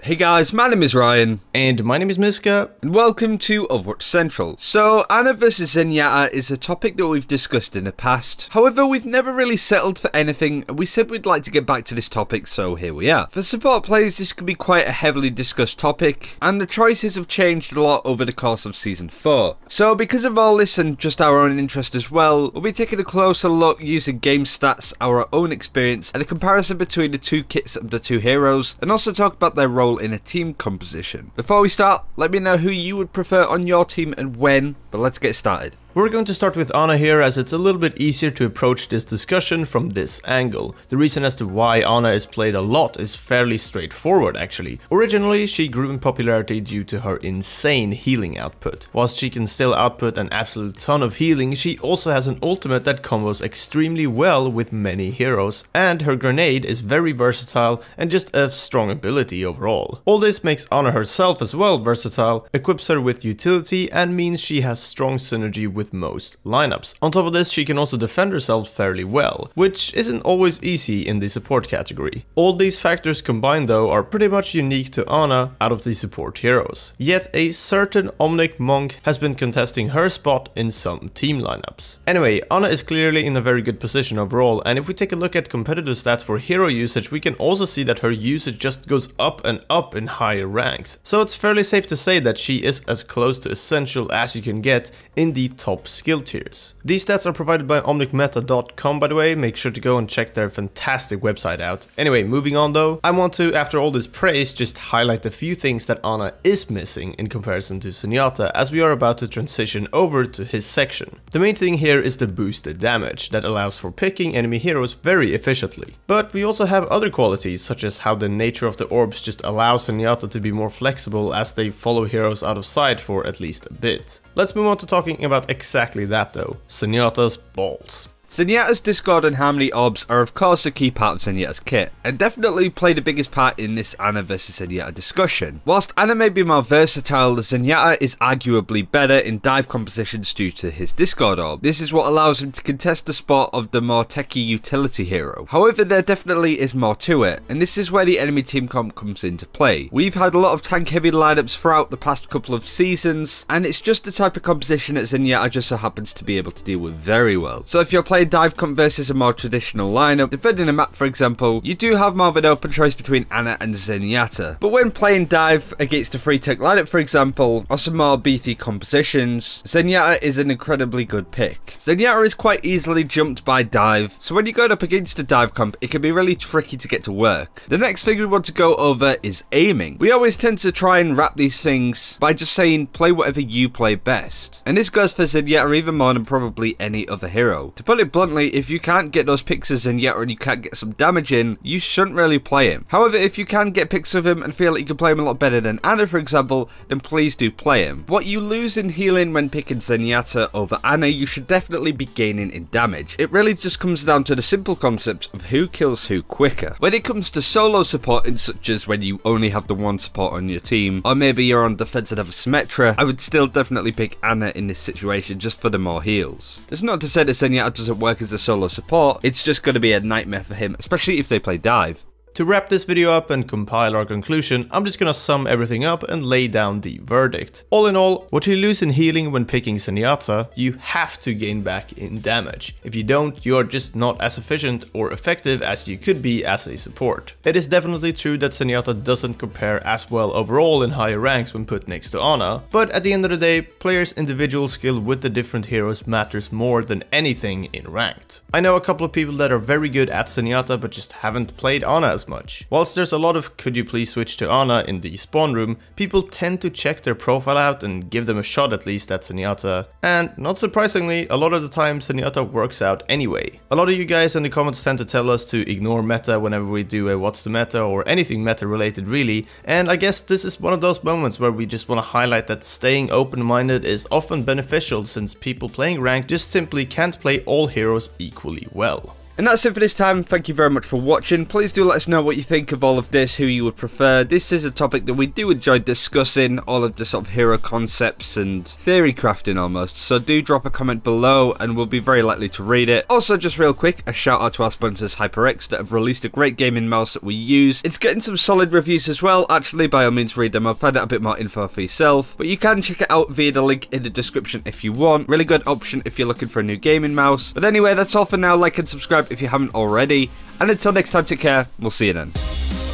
Hey guys, my name is Ryan. And my name is Miska. And welcome to Overwatch Central. So, Ana vs Zenyatta is a topic that we've discussed in the past. However, we've never really settled for anything, and we said we'd like to get back to this topic, so here we are. For support players, this could be quite a heavily discussed topic, and the choices have changed a lot over the course of Season 4. So, because of all this and just our own interest as well, we'll be taking a closer look using game stats, our own experience, and a comparison between the two kits of the two heroes, and also talk about their role in a team composition. Before we start, let me know who you would prefer on your team and when, but let's get started. We're going to start with Ana here, as it's a little bit easier to approach this discussion from this angle. The reason as to why Ana is played a lot is fairly straightforward actually. Originally, she grew in popularity due to her insane healing output. Whilst she can still output an absolute ton of healing, she also has an ultimate that combos extremely well with many heroes, and her grenade is very versatile and just a strong ability overall. All this makes Ana herself as well versatile, equips her with utility, and means she has strong synergy with most lineups. On top of this, she can also defend herself fairly well, which isn't always easy in the support category. All these factors combined though are pretty much unique to Ana out of the support heroes. Yet a certain Omnic Monk has been contesting her spot in some team lineups. Anyway, Ana is clearly in a very good position overall, and if we take a look at competitive stats for hero usage, we can also see that her usage just goes up and up in higher ranks. So it's fairly safe to say that she is as close to essential as you can get in the top skill tiers. These stats are provided by omnicmeta.com, by the way. Make sure to go and check their fantastic website out. Anyway, moving on though, I want to, after all this praise, just highlight a few things that Ana is missing in comparison to Zenyatta, as we are about to transition over to his section. The main thing here is the boosted damage that allows for picking enemy heroes very efficiently. But we also have other qualities, such as how the nature of the orbs just allows Zenyatta to be more flexible as they follow heroes out of sight for at least a bit. Let's move on to talking about exactly that though, Zenyatta's balls. Zenyatta's Discord and Harmony orbs are of course a key part of Zenyatta's kit, and definitely play the biggest part in this Ana vs Zenyatta discussion. Whilst Ana may be more versatile, Zenyatta is arguably better in dive compositions due to his Discord orb. This is what allows him to contest the spot of the more techie utility hero. However, there definitely is more to it, and this is where the enemy team comp comes into play. We've had a lot of tank heavy lineups throughout the past couple of seasons, and it's just the type of composition that Zenyatta just so happens to be able to deal with very well. So if you're playing dive comp versus a more traditional lineup, defending a map for example, you do have more of an open choice between Ana and Zenyatta. But when playing dive against a free tank lineup for example, or some more beefy compositions, Zenyatta is an incredibly good pick. Zenyatta is quite easily jumped by dive, so when you go up against a dive comp, it can be really tricky to get to work. The next thing we want to go over is aiming. We always tend to try and wrap these things by just saying play whatever you play best, and this goes for Zenyatta even more than probably any other hero. To put it bluntly, if you can't get those picks of Zenyatta and you can't get some damage in, you shouldn't really play him. However, if you can get picks of him and feel like you can play him a lot better than Ana for example, then please do play him. What you lose in healing when picking Zenyatta over Ana, you should definitely be gaining in damage. It really just comes down to the simple concept of who kills who quicker. When it comes to solo supporting, such as when you only have the one support on your team, or maybe you're on defense and have a Symmetra, I would still definitely pick Ana in this situation just for the more heals. That's not to say that Zenyatta doesn't work as a solo support, it's just going to be a nightmare for him, especially if they play dive. To wrap this video up and compile our conclusion, I'm just gonna sum everything up and lay down the verdict. All in all, what you lose in healing when picking Zenyatta, you have to gain back in damage. If you don't, you're just not as efficient or effective as you could be as a support. It is definitely true that Zenyatta doesn't compare as well overall in higher ranks when put next to Ana, but at the end of the day, players' individual skill with the different heroes matters more than anything in ranked. I know a couple of people that are very good at Zenyatta but just haven't played Ana as much. Whilst there's a lot of could you please switch to Ana in the spawn room, people tend to check their profile out and give them a shot at least at Zenyatta, and not surprisingly, a lot of the time Zenyatta works out anyway. A lot of you guys in the comments tend to tell us to ignore meta whenever we do a what's the meta or anything meta related really, and I guess this is one of those moments where we just want to highlight that staying open-minded is often beneficial, since people playing ranked just simply can't play all heroes equally well. And that's it for this time. Thank you very much for watching. Please do let us know what you think of all of this, who you would prefer. This is a topic that we do enjoy discussing, all of the sort of hero concepts and theory crafting almost. So do drop a comment below and we'll be very likely to read it. Also, just real quick, a shout out to our sponsors HyperX that have released a great gaming mouse that we use. It's getting some solid reviews as well. Actually, by all means read them up, find out a bit more info for yourself. But you can check it out via the link in the description if you want. Really good option if you're looking for a new gaming mouse. But anyway, that's all for now. Like and subscribe if you haven't already, and until next time, take care. We'll see you then.